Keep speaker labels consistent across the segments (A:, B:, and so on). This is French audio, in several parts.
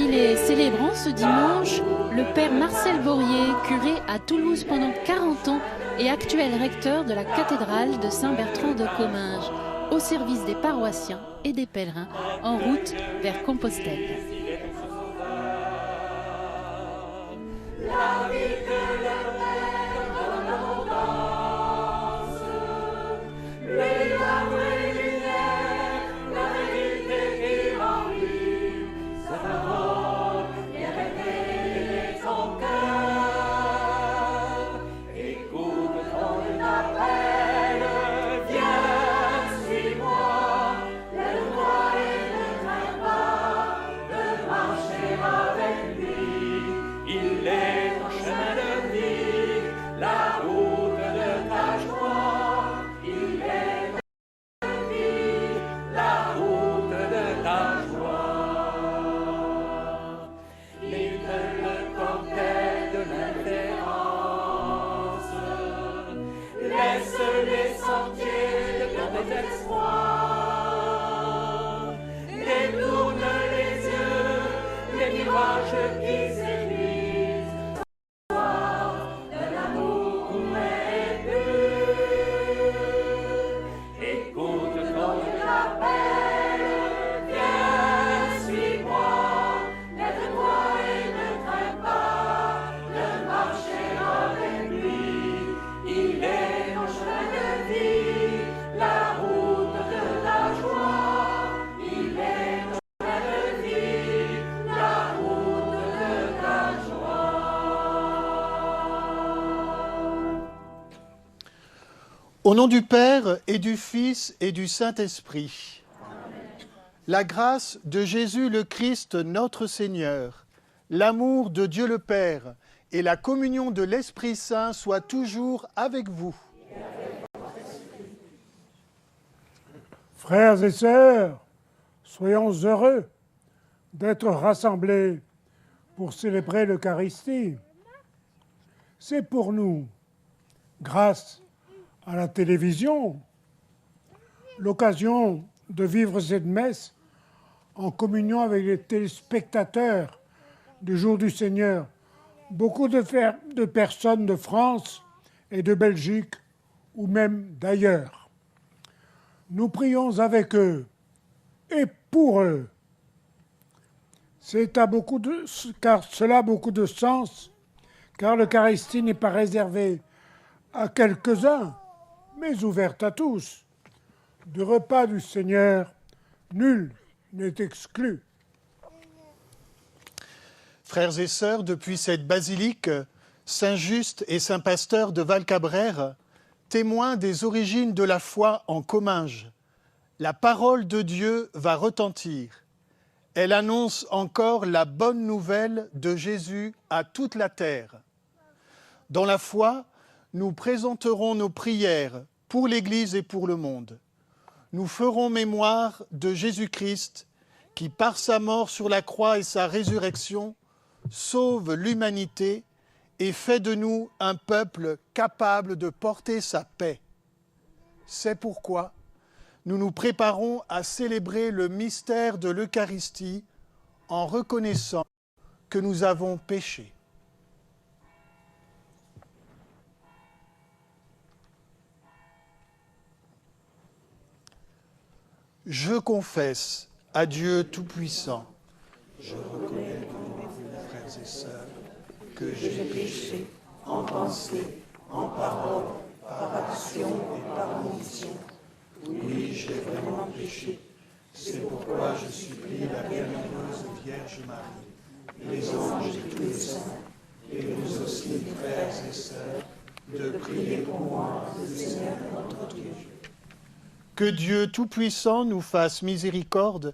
A: Parmi les célébrants ce dimanche, le père Marcel Bourrier, curé à Toulouse pendant 40 ans et actuel recteur de la cathédrale de Saint-Bertrand de Comminges, au service des paroissiens et des pèlerins en route vers Compostelle.
B: Au nom du Père et du Fils et du Saint-Esprit, la grâce de Jésus le Christ notre Seigneur, l'amour de Dieu le Père et la communion de l'Esprit Saint soient toujours avec vous.
C: Frères et sœurs, soyons heureux d'être rassemblés pour célébrer l'Eucharistie. C'est pour nous, grâce à la télévision, l'occasion de vivre cette messe en communion avec les téléspectateurs du jour du Seigneur. Beaucoup de personnes de France et de Belgique ou même d'ailleurs. Nous prions avec eux et pour eux. Car cela a beaucoup de sens, car l'Eucharistie n'est pas réservée à quelques-uns, mais ouverte à tous. Du repas du Seigneur, nul n'est exclu.
B: Frères et sœurs, depuis cette basilique, Saint-Just et Saint-Pasteur de Valcabrère, témoins des origines de la foi en Comminges, la parole de Dieu va retentir. Elle annonce encore la bonne nouvelle de Jésus à toute la terre. Dans la foi, nous présenterons nos prières pour l'Église et pour le monde. Nous ferons mémoire de Jésus-Christ qui, par sa mort sur la croix et sa résurrection, sauve l'humanité et fait de nous un peuple capable de porter sa paix. C'est pourquoi nous nous préparons à célébrer le mystère de l'Eucharistie en reconnaissant que nous avons péché. Je confesse à Dieu Tout-Puissant, je reconnais devant vous, frères et sœurs, que j'ai péché en pensée, en parole, par action et par omission. Oui, j'ai vraiment péché. C'est pourquoi je supplie la bienheureuse Vierge Marie, les anges et tous les saints, et vous aussi, frères et sœurs, de prier pour moi, le Seigneur notre Dieu. Que Dieu Tout-Puissant nous fasse miséricorde,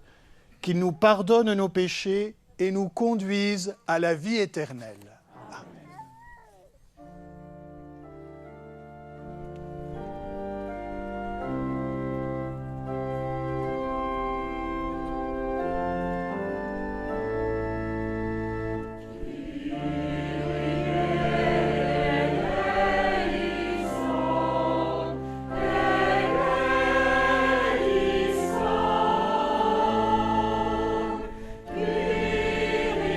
B: qu'il nous pardonne nos péchés et nous conduise à la vie éternelle.
D: Kyrie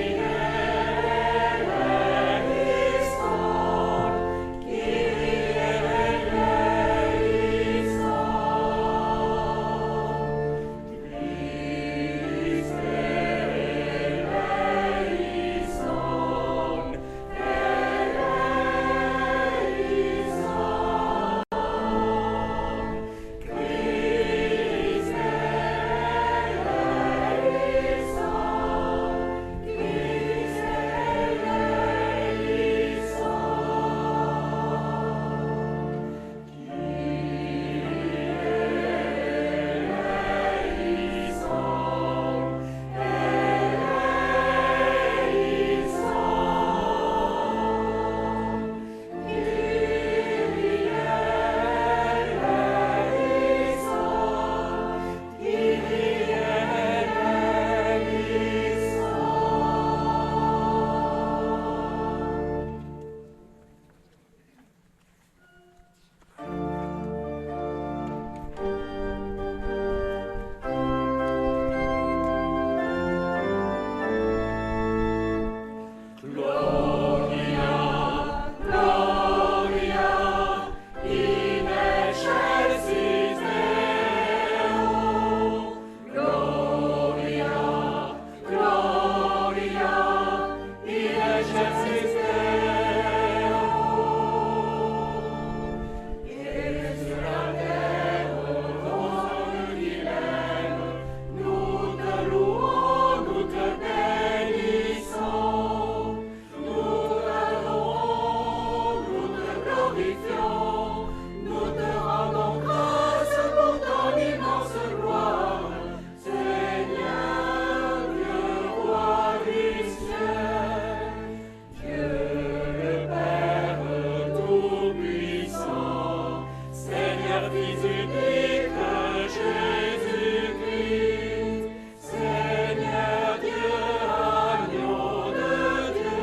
D: glorifions, nous te rendons grâce pour ton immense gloire. Seigneur, Dieu, roi du ciel, Dieu le Père tout-puissant, Seigneur Fils unique, Jésus-Christ, Seigneur Dieu, agneau de Dieu,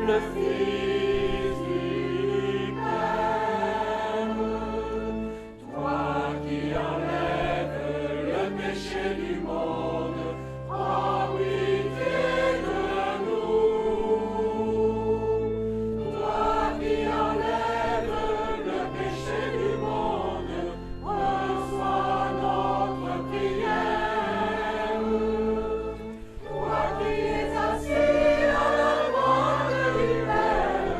D: le Fils du Père, toi qui enlèves le péché du monde, prends pitié de nous. Toi qui enlèves le péché du monde, reçois notre prière. Toi qui es assis à la droite du Père,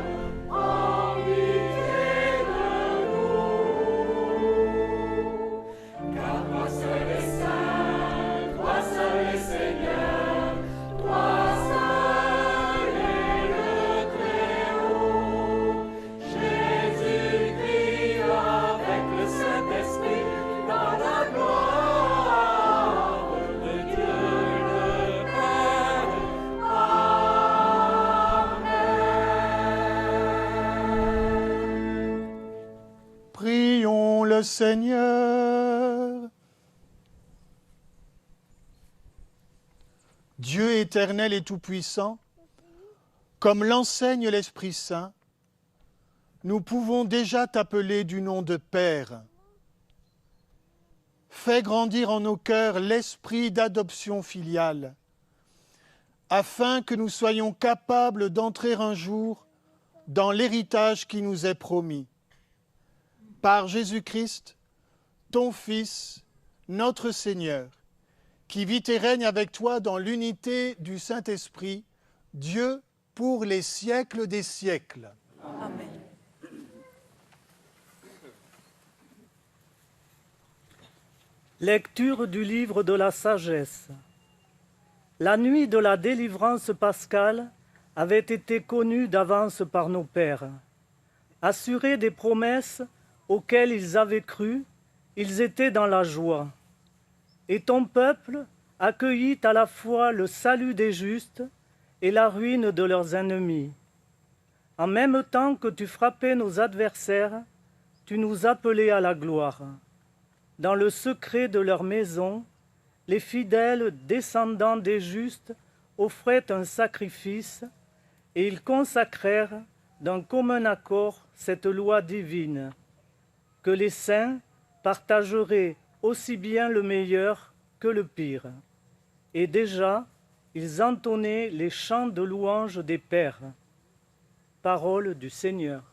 D: prends pitié de nous. Car toi seul est saint, toi seul est Seigneur, toi seul est le Très-Haut. Jésus-Christ avec le Saint-Esprit dans la gloire de Dieu le Père. Amen.
B: Prions le Seigneur. Dieu éternel et tout-puissant, comme l'enseigne l'Esprit Saint, nous pouvons déjà t'appeler du nom de Père. Fais grandir en nos cœurs l'esprit d'adoption filiale, afin que nous soyons capables d'entrer un jour dans l'héritage qui nous est promis. Par Jésus-Christ, ton Fils, notre Seigneur, qui vit et règne avec toi dans l'unité du Saint-Esprit, Dieu pour les siècles des siècles.
E: Amen.
F: Lecture du livre de la sagesse. La nuit de la délivrance pascale avait été connue d'avance par nos pères. Assurés des promesses auxquelles ils avaient cru, ils étaient dans la joie. Et ton peuple accueillit à la fois le salut des justes et la ruine de leurs ennemis. En même temps que tu frappais nos adversaires, tu nous appelais à la gloire. Dans le secret de leur maison, les fidèles descendants des justes offraient un sacrifice et ils consacrèrent d'un commun accord cette loi divine, que les saints partageraient aussi bien le meilleur que le pire. Et déjà, ils entonnaient les chants de louange des pères. Parole du Seigneur.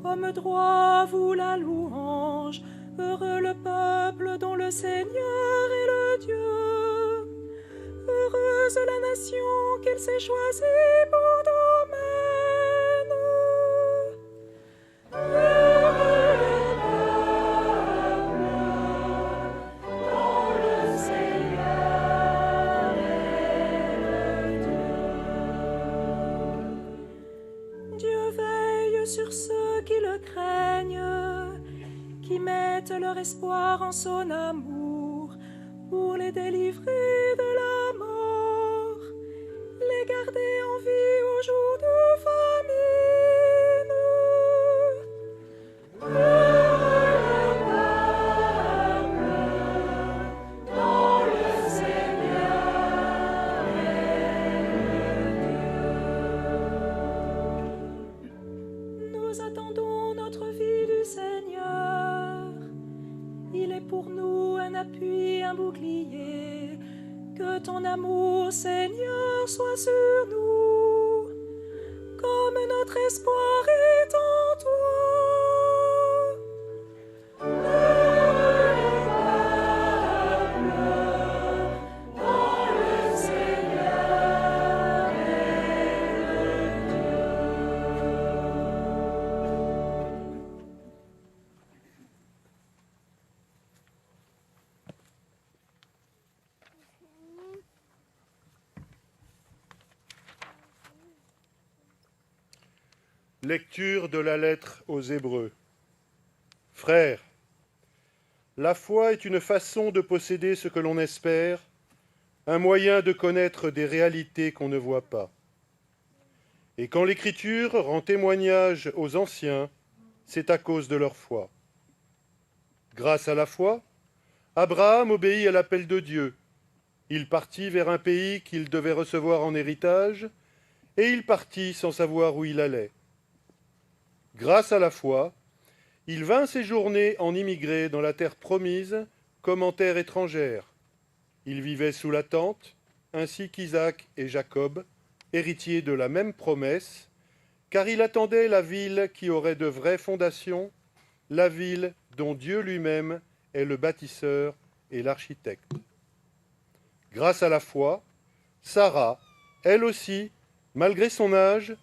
E: Homme droit, vous la louange. Heureux le peuple dont le Seigneur est le Dieu. Heureuse la nation qu'il s'est choisie pour domaine. Heureux le peuple dont le Seigneur est le Dieu. Dieu veille sur ceux qui le craignent, qui mettent leur espoir en son amour, pour les délivrer de la mort, les garder en vie au jour de famine. Heureux le peuple dont le Seigneur est le Dieu. Nous attendons notre vie du Seigneur. Il est pour nous un appui, un bouclier. Que ton amour, Seigneur, Seigneur, sois sur nous, comme notre espoir est en toi.
G: Lecture de la lettre aux Hébreux. Frères, la foi est une façon de posséder ce que l'on espère, un moyen de connaître des réalités qu'on ne voit pas. Et quand l'Écriture rend témoignage aux anciens, c'est à cause de leur foi. Grâce à la foi, Abraham obéit à l'appel de Dieu. Il partit vers un pays qu'il devait recevoir en héritage, et il partit sans savoir où il allait. Grâce à la foi, il vint séjourner en immigré dans la terre promise comme en terre étrangère. Il vivait sous la tente, ainsi qu'Isaac et Jacob, héritiers de la même promesse, car il attendait la ville qui aurait de vraies fondations, la ville dont Dieu lui-même est le bâtisseur et l'architecte. Grâce à la foi, Sarah, elle aussi, malgré son âge,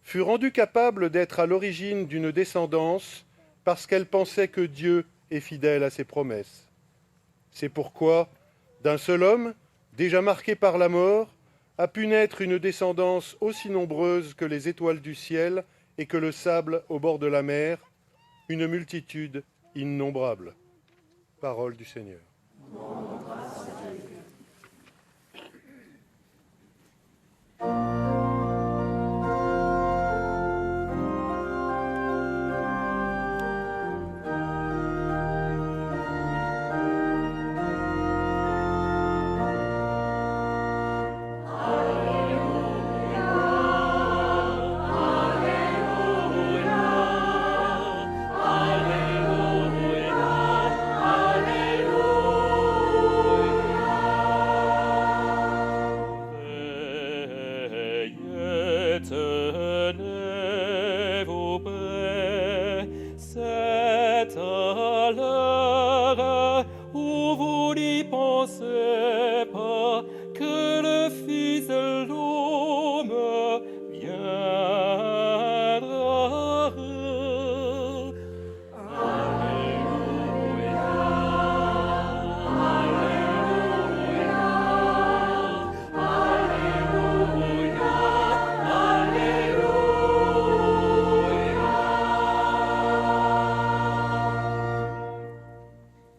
G: fut rendue capable d'être à l'origine d'une descendance parce qu'elle pensait que Dieu est fidèle à ses promesses. C'est pourquoi, d'un seul homme, déjà marqué par la mort, a pu naître une descendance aussi nombreuse que les étoiles du ciel et que le sable au bord de la mer, une multitude innombrable. Parole du Seigneur.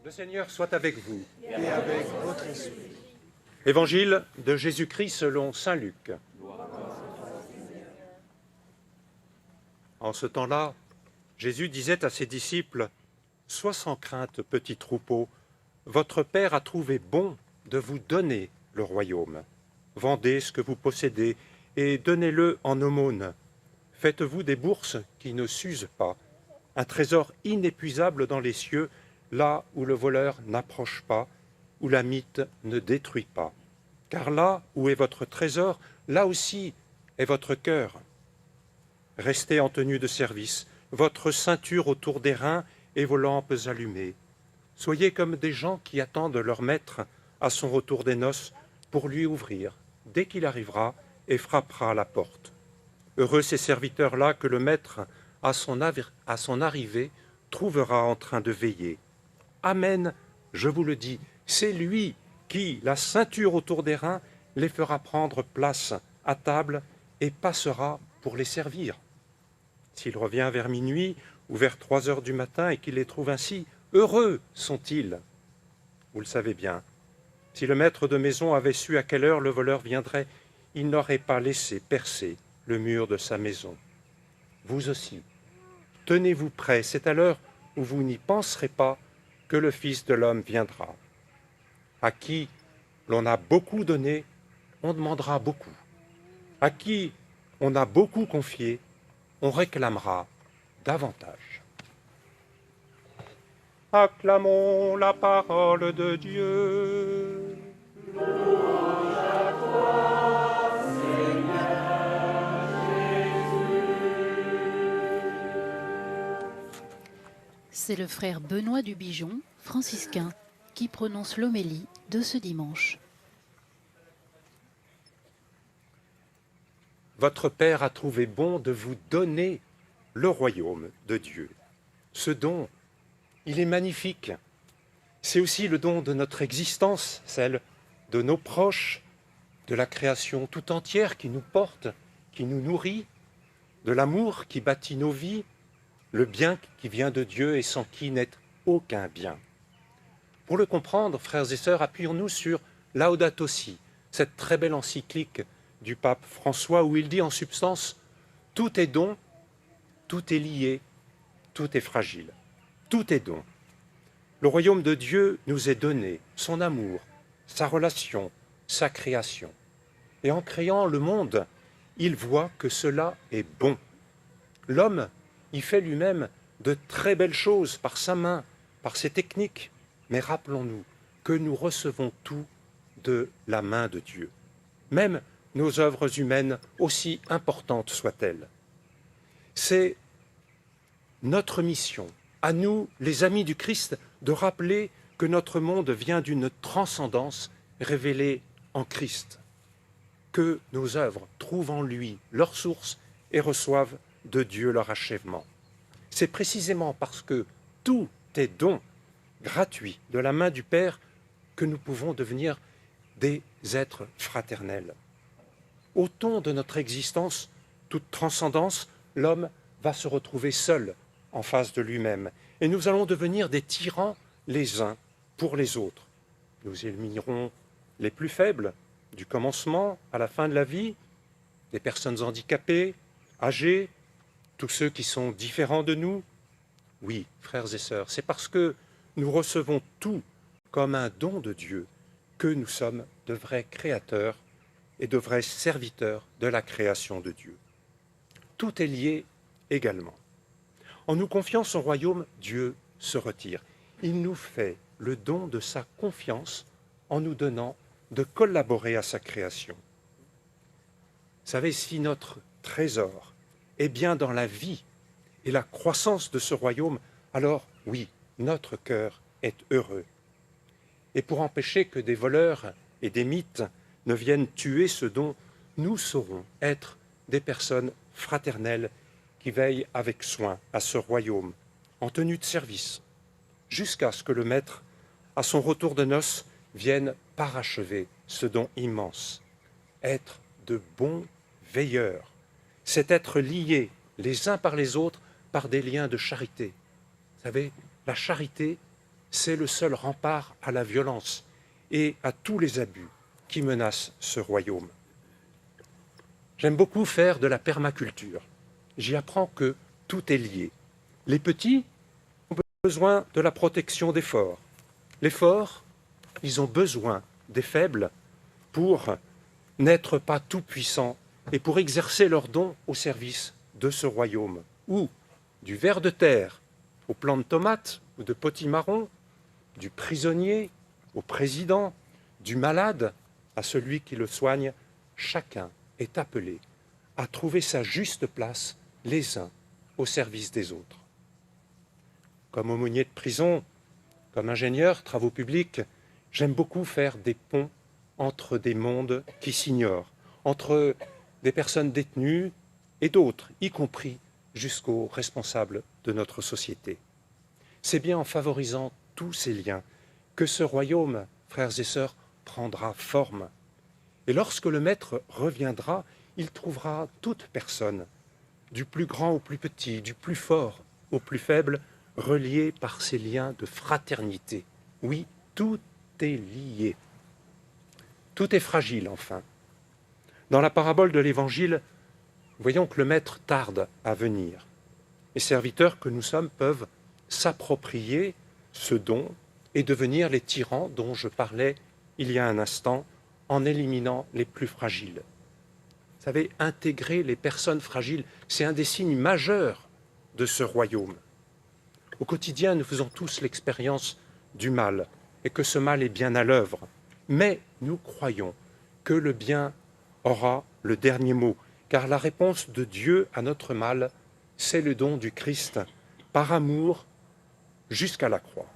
H: Le Seigneur soit avec vous.
B: Et avec votre esprit.
H: Évangile de Jésus-Christ selon saint Luc. En ce temps-là, Jésus disait à ses disciples, « Sois sans crainte, petit troupeau, votre Père a trouvé bon de vous donner le royaume. Vendez ce que vous possédez et donnez-le en aumône. Faites-vous des bourses qui ne s'usent pas, un trésor inépuisable dans les cieux, là où le voleur n'approche pas, où la mythe ne détruit pas. Car là où est votre trésor, là aussi est votre cœur. Restez en tenue de service, votre ceinture autour des reins et vos lampes allumées. Soyez comme des gens qui attendent leur maître à son retour des noces pour lui ouvrir, dès qu'il arrivera et frappera à la porte. Heureux ces serviteurs-là que le maître, à son arrivée, trouvera en train de veiller. Amen, je vous le dis, c'est lui qui, la ceinture autour des reins, les fera prendre place à table et passera pour les servir. S'il revient vers minuit ou vers 3 heures du matin et qu'il les trouve ainsi, heureux sont-ils. Vous le savez bien, si le maître de maison avait su à quelle heure le voleur viendrait, il n'aurait pas laissé percer le mur de sa maison. Vous aussi, tenez-vous prêts, c'est à l'heure où vous n'y penserez pas que le Fils de l'homme viendra. À qui l'on a beaucoup donné, on demandera beaucoup. À qui on a beaucoup confié, on réclamera davantage. Acclamons la parole de Dieu.
D: Louange à toi,
A: C'est le frère Benoît Dubigeon, franciscain, qui prononce l'homélie de ce dimanche.
H: Votre Père a trouvé bon de vous donner le royaume de Dieu. Ce don, il est magnifique. C'est aussi le don de notre existence, celle de nos proches, de la création tout entière qui nous porte, qui nous nourrit, de l'amour qui bâtit nos vies, le bien qui vient de Dieu et sans qui n'est aucun bien. Pour le comprendre, frères et sœurs, appuyons-nous sur Laudato Si, cette très belle encyclique du pape François où il dit en substance « Tout est don, tout est lié, tout est fragile. Tout est don. Le royaume de Dieu nous est donné, son amour, sa relation, sa création. Et en créant le monde, il voit que cela est bon. L'homme y fait lui-même de très belles choses par sa main, par ses techniques. Mais rappelons-nous que nous recevons tout de la main de Dieu. Même nos œuvres humaines, aussi importantes soient-elles. C'est notre mission, à nous, les amis du Christ, de rappeler que notre monde vient d'une transcendance révélée en Christ, que nos œuvres trouvent en lui leur source et reçoivent de Dieu leur achèvement. C'est précisément parce que tout est don gratuit de la main du Père que nous pouvons devenir des êtres fraternels. Au ton de notre existence, toute transcendance, l'homme va se retrouver seul en face de lui-même et nous allons devenir des tyrans les uns pour les autres. Nous éliminerons les plus faibles du commencement à la fin de la vie, des personnes handicapées, âgées, tous ceux qui sont différents de nous. Oui, frères et sœurs, c'est parce que nous recevons tout comme un don de Dieu que nous sommes de vrais créateurs et de vrais serviteurs de la création de Dieu. Tout est lié également. En nous confiant son royaume, Dieu se retire. Il nous fait le don de sa confiance en nous donnant de collaborer à sa création. Vous savez, si notre trésor est bien dans la vie et la croissance de ce royaume, alors oui, notre cœur est heureux. Et pour empêcher que des voleurs et des mythes ne viennent tuer ce don, nous saurons être des personnes fraternelles qui veillent avec soin à ce royaume, en tenue de service, jusqu'à ce que le Maître, à son retour de noces, vienne parachever ce don immense. Être de bons veilleurs, c'est être liés les uns par les autres par des liens de charité. Vous savez, la charité, c'est le seul rempart à la violence et à tous les abus qui menacent ce royaume. J'aime beaucoup faire de la permaculture. J'y apprends que tout est lié. Les petits ont besoin de la protection des forts. Les forts, ils ont besoin des faibles pour n'être pas tout-puissants et pour exercer leurs dons au service de ce royaume, où du ver de terre au plant de tomate ou de potimarron, du prisonnier au président, du malade à celui qui le soigne, chacun est appelé à trouver sa juste place les uns au service des autres. Comme aumônier de prison, comme ingénieur, travaux publics, j'aime beaucoup faire des ponts entre des mondes qui s'ignorent, entre des personnes détenues et d'autres, y compris jusqu'aux responsables de notre société. C'est bien en favorisant tous ces liens que ce royaume, frères et sœurs, prendra forme. Et lorsque le Maître reviendra, il trouvera toute personne, du plus grand au plus petit, du plus fort au plus faible, reliée par ces liens de fraternité. Oui, tout est lié. Tout est fragile, enfin. Dans la parabole de l'Évangile, voyons que le Maître tarde à venir. Les serviteurs que nous sommes peuvent s'approprier ce don et devenir les tyrans dont je parlais il y a un instant, en éliminant les plus fragiles. Vous savez, intégrer les personnes fragiles, c'est un des signes majeurs de ce royaume. Au quotidien, nous faisons tous l'expérience du mal et que ce mal est bien à l'œuvre. Mais nous croyons que le bien aura le dernier mot, car la réponse de Dieu à notre mal, c'est le don du Christ, par amour jusqu'à la croix.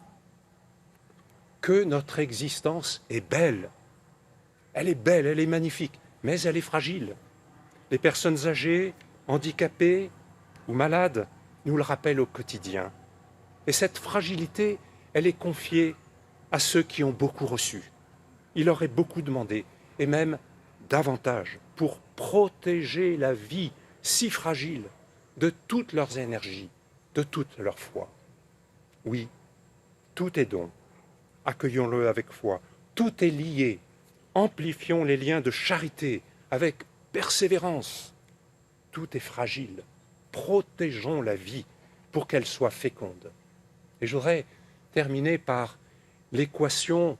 H: Que notre existence est belle. Elle est belle, elle est magnifique, mais elle est fragile. Les personnes âgées, handicapées ou malades nous le rappellent au quotidien. Et cette fragilité, elle est confiée à ceux qui ont beaucoup reçu. Il leur est beaucoup demandé, et même davantage, pour protéger la vie si fragile de toutes leurs énergies, de toute leur foi. Oui, tout est don. Accueillons-le avec foi. Tout est lié. Amplifions les liens de charité avec persévérance. Tout est fragile. Protégeons la vie pour qu'elle soit féconde. Et je voudrais terminer par l'équation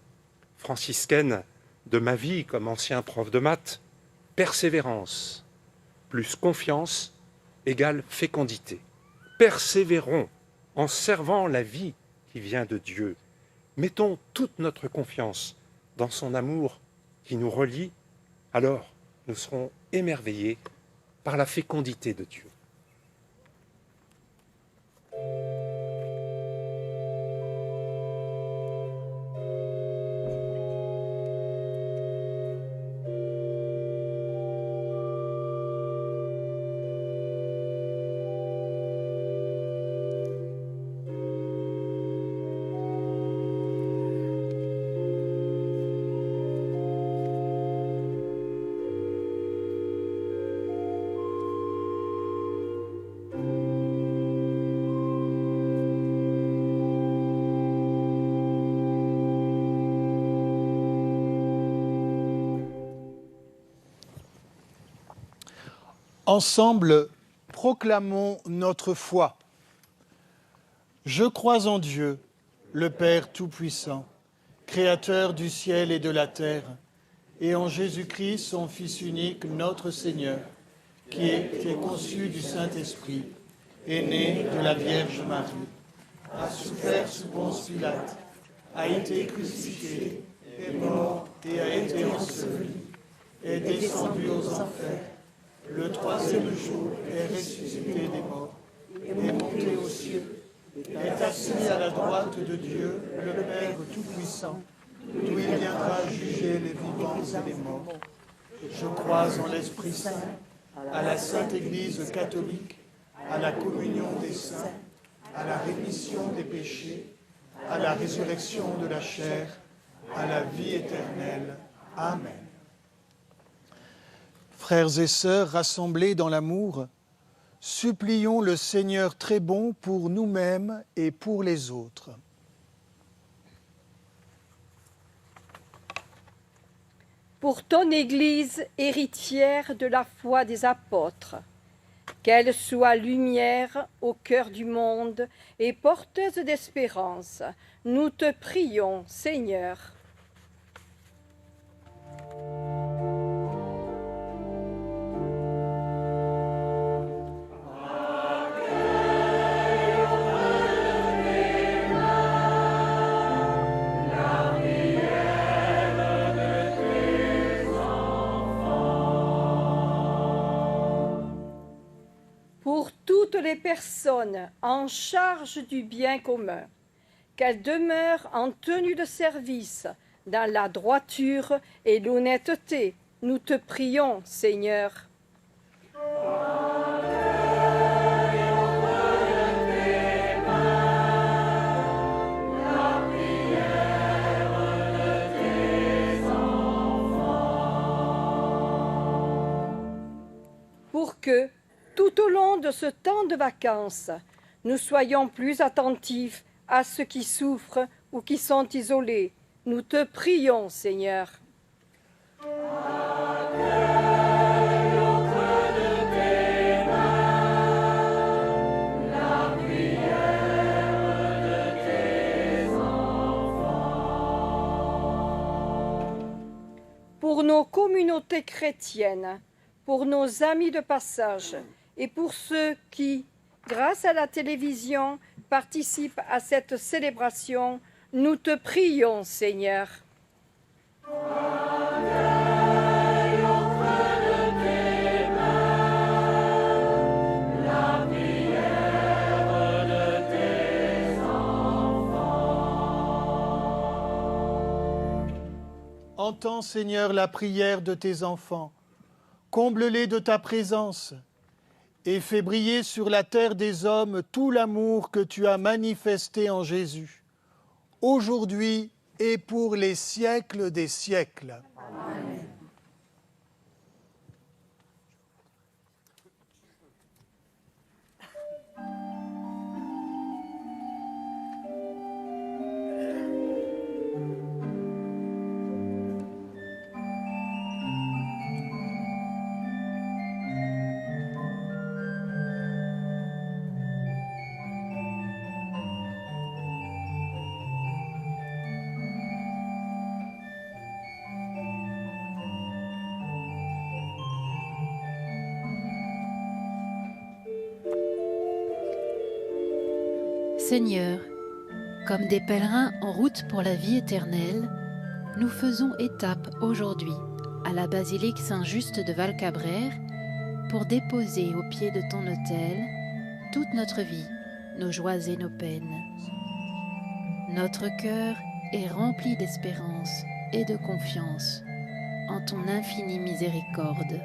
H: franciscaine de ma vie comme ancien prof de maths. Persévérance plus confiance égale fécondité. Persévérons en servant la vie qui vient de Dieu. Mettons toute notre confiance dans son amour qui nous relie, alors nous serons émerveillés par la fécondité de Dieu.
B: Ensemble, proclamons notre foi. Je crois en Dieu, le Père Tout-Puissant, Créateur du ciel et de la terre, et en Jésus-Christ, son Fils unique, notre Seigneur, qui est conçu du Saint-Esprit, est né de la Vierge Marie, a souffert sous Ponce Pilate, a été crucifié, est mort et a été enseveli, est descendu aux enfers. Le troisième jour est ressuscité des morts, est monté aux cieux, est assis à la droite de Dieu, le Père Tout-Puissant, d'où il viendra juger les vivants et les morts. Je crois en l'Esprit Saint, à la Sainte Église catholique, à la communion des saints, à la rémission des péchés, à la résurrection de la chair, à la vie éternelle. Amen. Frères et sœurs rassemblés dans l'amour, supplions le Seigneur très bon pour nous-mêmes et pour les autres.
I: Pour ton Église héritière de la foi des apôtres, qu'elle soit lumière au cœur du monde et porteuse d'espérance, nous te prions, Seigneur. Les personnes en charge du bien commun, qu'elles demeurent en tenue de service dans la droiture et l'honnêteté. Nous te prions, Seigneur. Pour que tout au long de ce temps de vacances, nous soyons plus attentifs à ceux qui souffrent ou qui sont isolés. Nous te prions, Seigneur. Pour nos communautés chrétiennes, pour nos amis de passage, et pour ceux qui, grâce à la télévision, participent à cette célébration, nous te prions, Seigneur. Pour
B: Entends, Seigneur, la prière de tes enfants. Comble-les de ta présence et fais briller sur la terre des hommes tout l'amour que tu as manifesté en Jésus, aujourd'hui et pour les siècles des siècles. Amen.
A: Seigneur, comme des pèlerins en route pour la vie éternelle, nous faisons étape aujourd'hui à la basilique Saint-Just de Valcabrère pour déposer au pied de ton autel toute notre vie, nos joies et nos peines. Notre cœur est rempli d'espérance et de confiance en ton infinie miséricorde.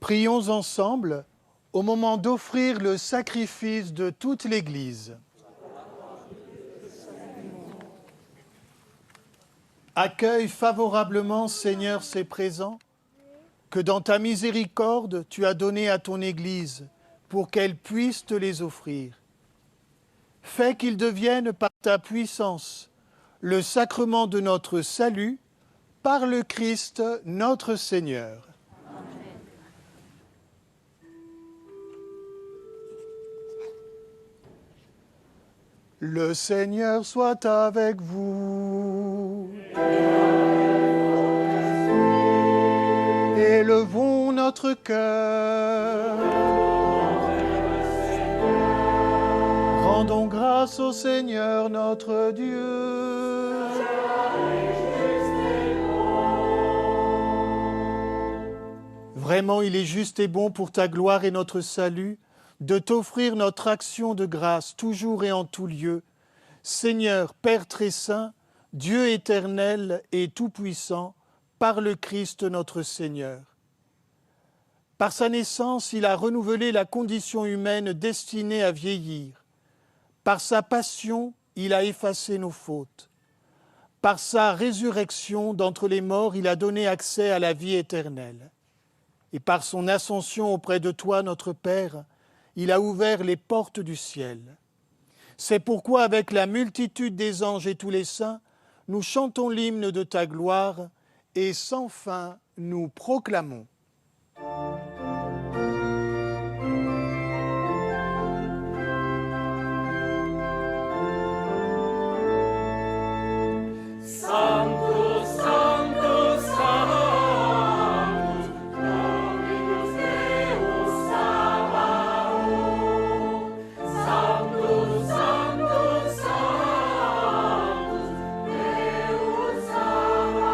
B: Prions ensemble au moment d'offrir le sacrifice de toute l'Église. Accueille favorablement, Seigneur, ces présents que dans ta miséricorde tu as donnés à ton Église pour qu'elle puisse te les offrir. Fais qu'ils deviennent par ta puissance le sacrement de notre salut par le Christ notre Seigneur. Le Seigneur soit avec vous. Élevons notre cœur. Rendons grâce au Seigneur notre Dieu. Vraiment, il est juste et bon pour ta gloire et notre salut de t'offrir notre action de grâce, toujours et en tout lieu. Seigneur, Père très saint, Dieu éternel et tout-puissant, par le Christ notre Seigneur. Par sa naissance, il a renouvelé la condition humaine destinée à vieillir. Par sa passion, il a effacé nos fautes. Par sa résurrection d'entre les morts, il a donné accès à la vie éternelle. Et par son ascension auprès de toi, notre Père, il a ouvert les portes du ciel. C'est pourquoi, avec la multitude des anges et tous les saints, nous chantons l'hymne de ta gloire et sans fin nous proclamons.
D: Sanctus, Sanctus, Sanctus, Dominus Deus Sabaoth. Sanctus, Sanctus, Sanctus, Deus Sabaoth.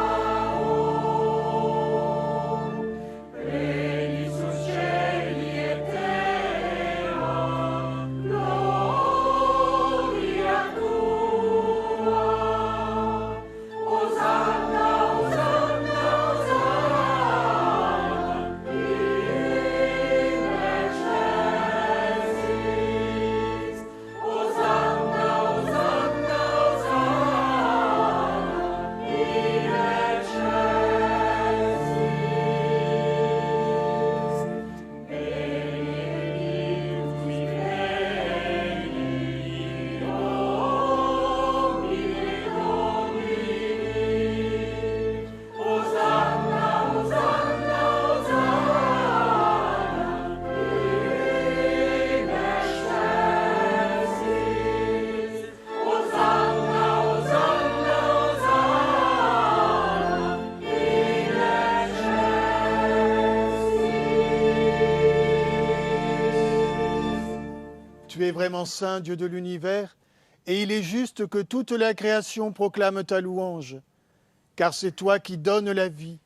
B: Tu es vraiment saint, Dieu de l'univers, et il est juste que toute la création proclame ta louange, car c'est toi qui donnes la vie,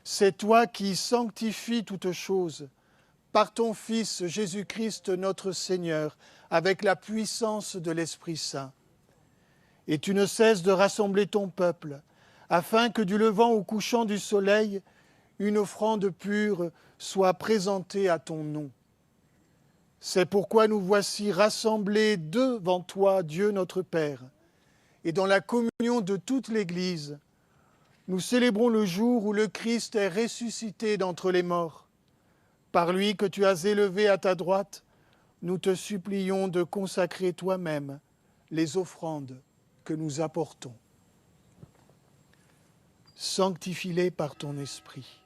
B: c'est toi qui sanctifies toutes choses, par ton Fils Jésus-Christ notre Seigneur, avec la puissance de l'Esprit Saint. Et tu ne cesses de rassembler ton peuple, afin que du levant au couchant du soleil, une offrande pure soit présentée à ton nom. C'est pourquoi nous voici rassemblés devant toi, Dieu notre Père, et dans la communion de toute l'Église, nous célébrons le jour où le Christ est ressuscité d'entre les morts. Par lui que tu as élevé à ta droite, nous te supplions de consacrer toi-même les offrandes que nous apportons. Sanctifie-les par ton esprit,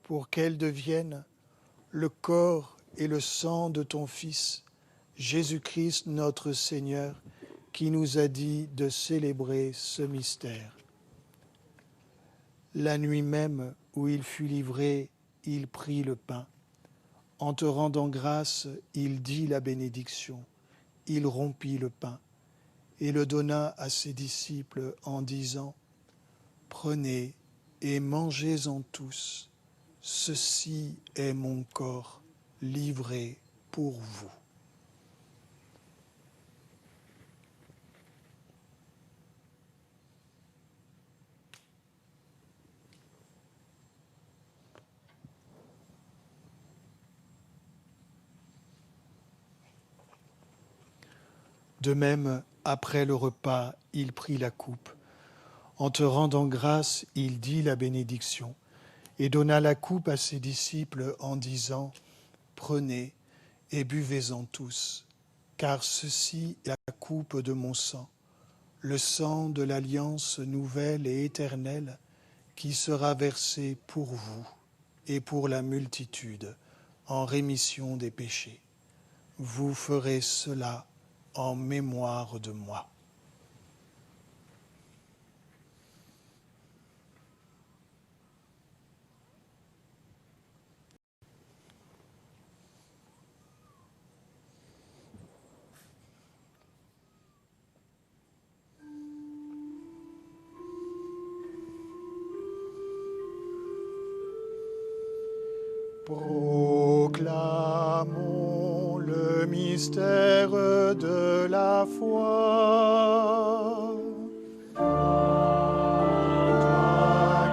B: pour qu'elles deviennent le corps et le sang de ton Fils, Jésus-Christ notre Seigneur, qui nous a dit de célébrer ce mystère. La nuit même où il fut livré, il prit le pain. En te rendant grâce, il dit la bénédiction. Il rompit le pain et le donna à ses disciples en disant « Prenez et mangez-en tous. Ceci est mon corps livré pour vous. » De même, après le repas, il prit la coupe. En te rendant grâce, il dit la bénédiction et donna la coupe à ses disciples en disant « Prenez et buvez-en tous, car ceci est la coupe de mon sang, le sang de l'alliance nouvelle et éternelle qui sera versé pour vous et pour la multitude en rémission des péchés. Vous ferez cela en mémoire de moi. » Proclamons le mystère de la foi. Toi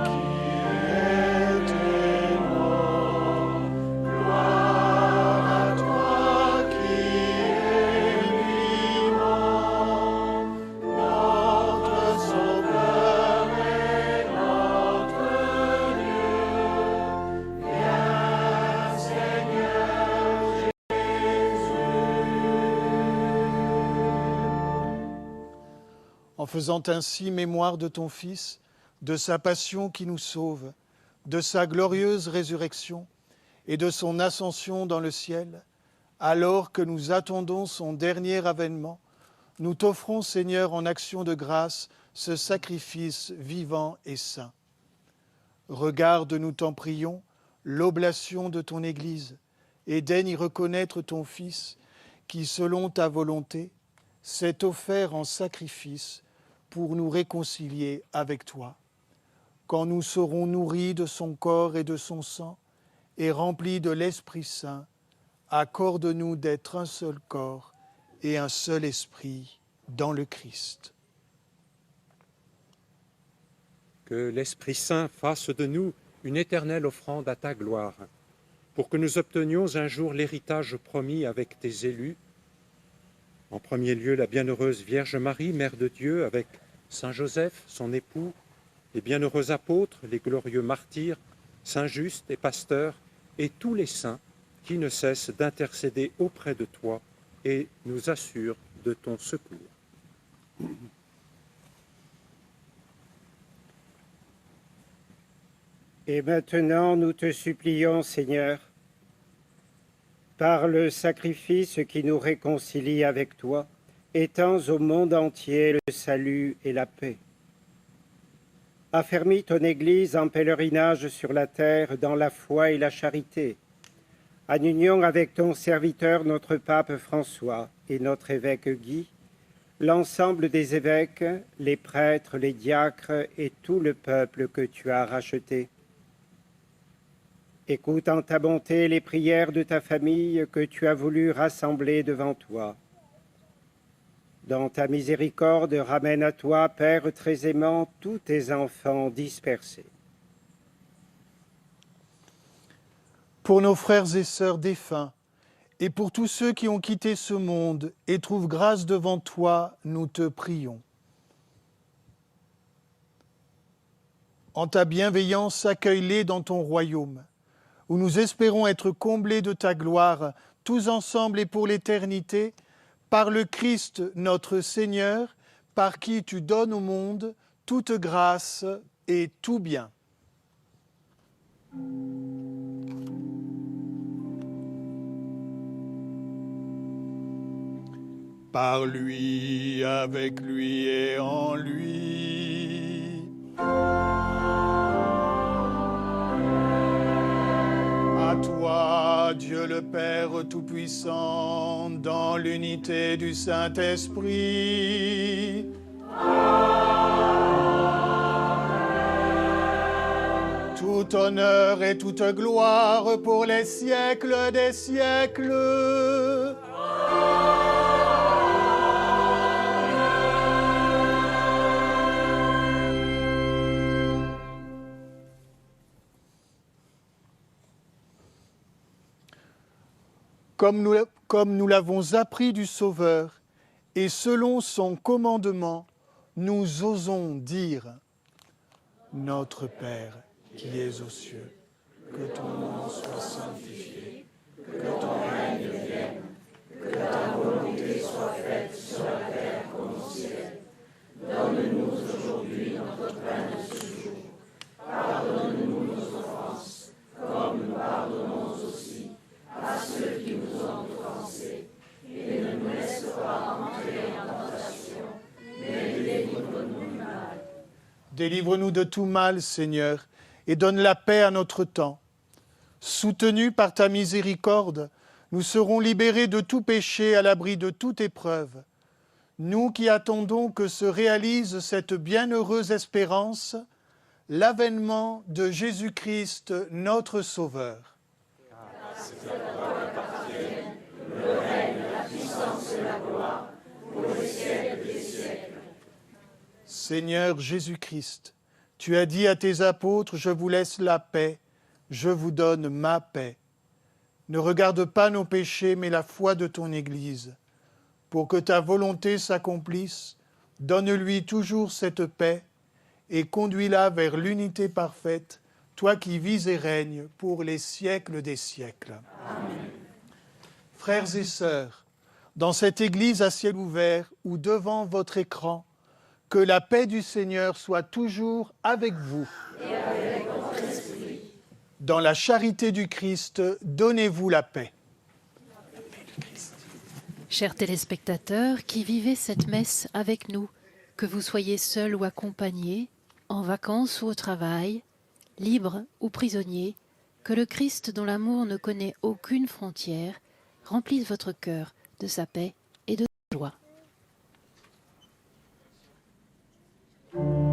B: qui étais mort, gloire à toi qui es vivant, notre Sauveur et notre Dieu. Viens, Seigneur en faisant ainsi mémoire de ton Fils, de sa passion qui nous sauve, de sa glorieuse résurrection et de son ascension dans le ciel, alors que nous attendons son dernier avènement, nous t'offrons, Seigneur, en action de grâce, ce sacrifice vivant et saint. Regarde, nous t'en prions, l'oblation de ton Église, et daigne y reconnaître ton Fils, qui, selon ta volonté, s'est offert en sacrifice pour nous réconcilier avec toi. Quand nous serons nourris de son corps et de son sang, et remplis de l'Esprit Saint, accorde-nous d'être un seul corps et un seul esprit dans le Christ.
H: Que l'Esprit Saint fasse de nous une éternelle offrande à ta gloire, pour que nous obtenions un jour l'héritage promis avec tes élus. En premier lieu, la bienheureuse Vierge Marie, Mère de Dieu, avec Saint Joseph, son époux, les bienheureux apôtres, les glorieux martyrs, saints justes et pasteurs, et tous les saints qui ne cessent d'intercéder auprès de toi et nous assurent de ton secours.
J: Et maintenant, nous te supplions, Seigneur, par le sacrifice qui nous réconcilie avec toi, étends au monde entier le salut et la paix. Affermis ton Église en pèlerinage sur la terre dans la foi et la charité, en union avec ton serviteur, notre pape François, et notre évêque Guy, l'ensemble des évêques, les prêtres, les diacres et tout le peuple que tu as racheté. Écoute en ta bonté les prières de ta famille que tu as voulu rassembler devant toi. Dans ta miséricorde, ramène à toi, Père très aimant, tous tes enfants dispersés.
B: Pour nos frères et sœurs défunts, et pour tous ceux qui ont quitté ce monde et trouvent grâce devant toi, nous te prions. En ta bienveillance, accueille-les dans ton royaume, où nous espérons être comblés de ta gloire, tous ensemble et pour l'éternité, par le Christ notre Seigneur, par qui tu donnes au monde toute grâce et tout bien. Par lui, avec lui et en lui. À toi, Dieu le Père Tout-Puissant, dans l'unité du Saint-Esprit. Amen. Tout honneur et toute gloire pour les siècles des siècles. Comme nous l'avons appris du Sauveur, et selon son commandement, nous osons dire « Notre Père qui es aux cieux, que ton nom soit sanctifié, que ton règne vienne, que ta volonté soit faite sur la terre comme au ciel. Donne-nous aujourd'hui notre pain de ce jour. Pardonne-nous nos offenses, comme nous pardonnons aussi à ceux qui nous ont offensés, et ne nous laisse pas entrer en tentation, mais délivre-nous du mal. Délivre-nous de tout mal, Seigneur, et donne la paix à notre temps. Soutenus par ta miséricorde, nous serons libérés de tout péché à l'abri de toute épreuve. Nous qui attendons que se réalise cette bienheureuse espérance, l'avènement de Jésus-Christ, notre Sauveur. Le règne, la puissance et la gloire, pour les siècles des siècles. Seigneur Jésus-Christ, tu as dit à tes apôtres, je vous laisse la paix, je vous donne ma paix. Ne regarde pas nos péchés, mais la foi de ton Église. Pour que ta volonté s'accomplisse, donne-lui toujours cette paix et conduis-la vers l'unité parfaite, toi qui vis et règnes pour les siècles des siècles. Amen. Frères et sœurs, dans cette Église à ciel ouvert ou devant votre écran, que la paix du Seigneur soit toujours avec vous. Et avec votre esprit. Dans la charité du Christ, donnez-vous la paix.
A: Chers téléspectateurs qui vivez cette messe avec nous, que vous soyez seuls ou accompagnés, en vacances ou au travail, libres ou prisonniers, que le Christ dont l'amour ne connaît aucune frontière remplisse votre cœur de sa paix et de sa joie.
D: Amen.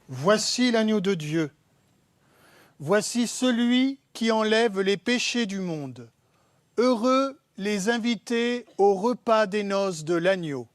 B: Voici l'agneau de Dieu. Voici celui qui enlève les péchés du monde. Heureux les invités au repas des noces de l'agneau.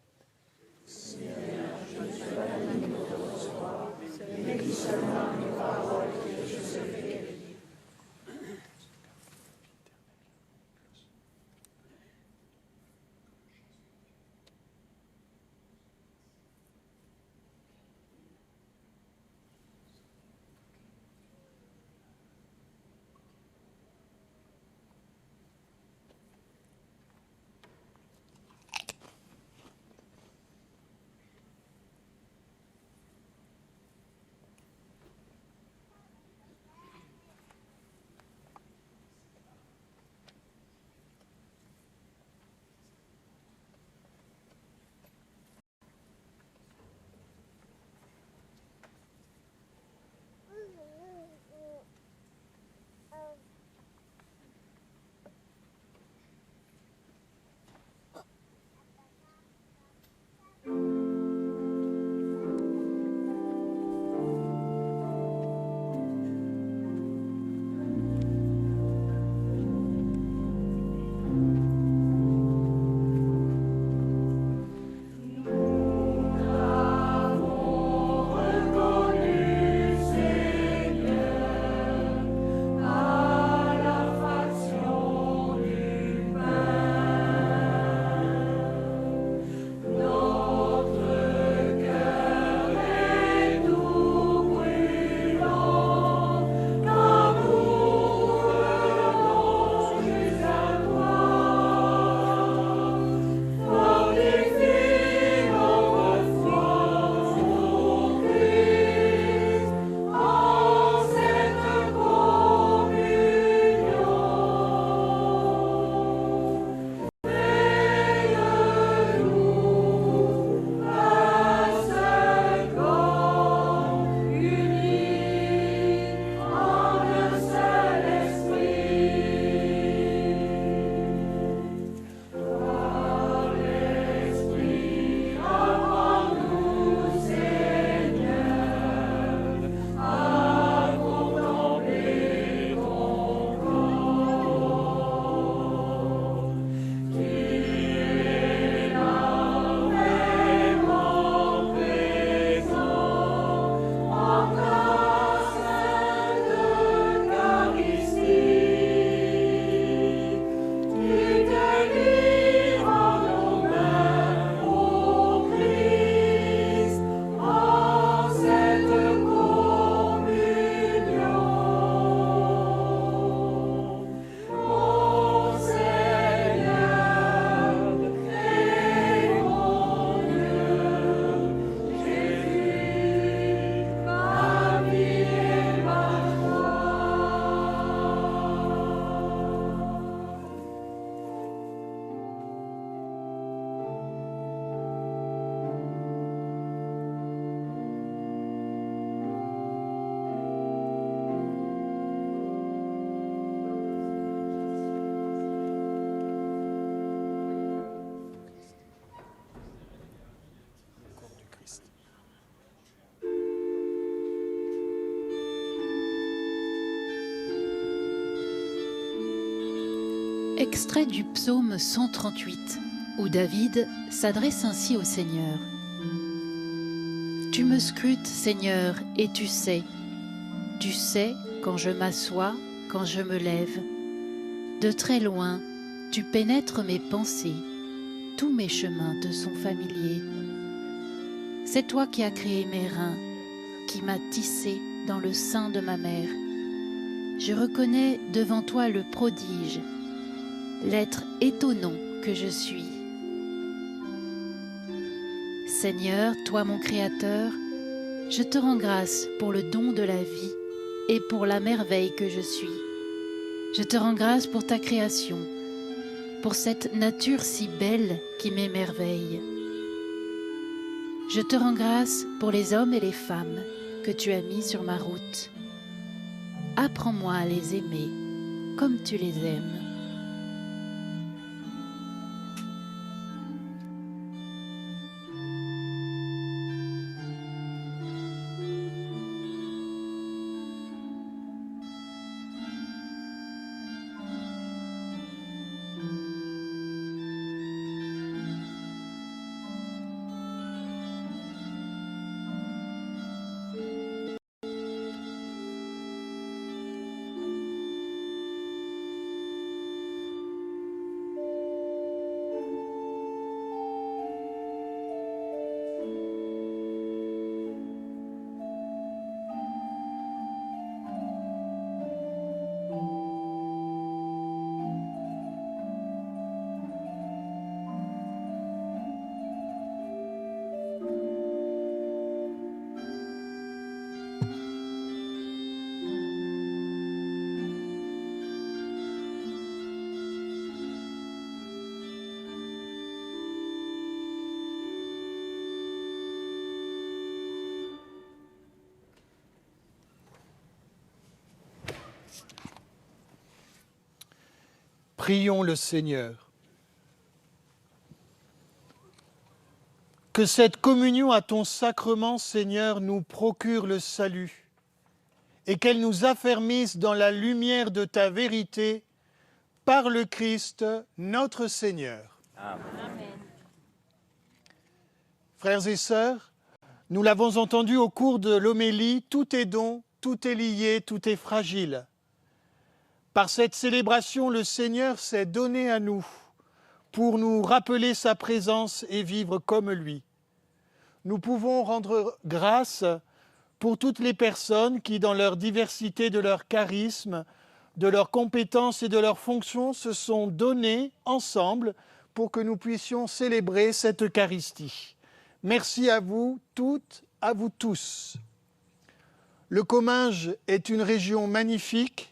A: Extrait du psaume 138, où David s'adresse ainsi au Seigneur. Tu me scrutes, Seigneur, et tu sais quand je m'assois, quand je me lève. De très loin, tu pénètres mes pensées, tous mes chemins te sont familiers. C'est toi qui as créé mes reins, qui m'as tissé dans le sein de ma mère. Je reconnais devant toi le prodige, l'être étonnant que je suis. Seigneur, toi mon Créateur, je te rends grâce pour le don de la vie et pour la merveille que je suis. Je te rends grâce pour ta création, pour cette nature si belle qui m'émerveille. Je te rends grâce pour les hommes et les femmes que tu as mis sur ma route. Apprends-moi à les aimer comme tu les aimes.
B: Prions le Seigneur. Que cette communion à ton sacrement, Seigneur, nous procure le salut et qu'elle nous affermisse dans la lumière de ta vérité par le Christ, notre Seigneur.
K: Amen.
B: Frères et sœurs, nous l'avons entendu au cours de l'homélie, tout est don, tout est lié, tout est fragile. Par cette célébration, le Seigneur s'est donné à nous pour nous rappeler sa présence et vivre comme lui. Nous pouvons rendre grâce pour toutes les personnes qui, dans leur diversité de leur charisme, de leurs compétences et de leurs fonctions, se sont données ensemble pour que nous puissions célébrer cette Eucharistie. Merci à vous toutes, à vous tous. Le Comminges est une région magnifique.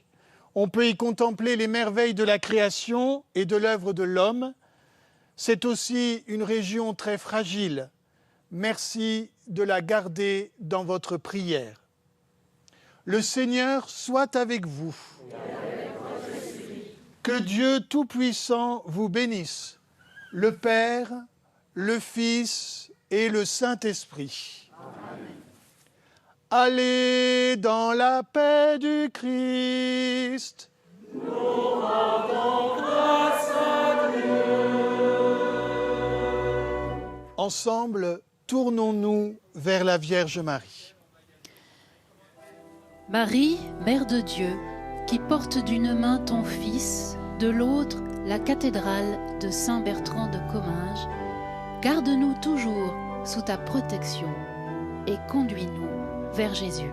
B: On peut y contempler les merveilles de la création et de l'œuvre de l'homme. C'est aussi une région très fragile. Merci de la garder dans votre prière. Le Seigneur soit avec vous. Que Dieu Tout-Puissant vous bénisse, le Père, le Fils et le Saint-Esprit. Allez dans la paix du Christ.
D: Nous rendons grâce à Dieu.
B: Ensemble, tournons-nous vers la Vierge Marie.
A: Marie, Mère de Dieu, qui porte d'une main ton Fils, de l'autre la cathédrale de Saint-Bertrand de Comminges, garde-nous toujours sous ta protection et conduis-nous vers Jésus.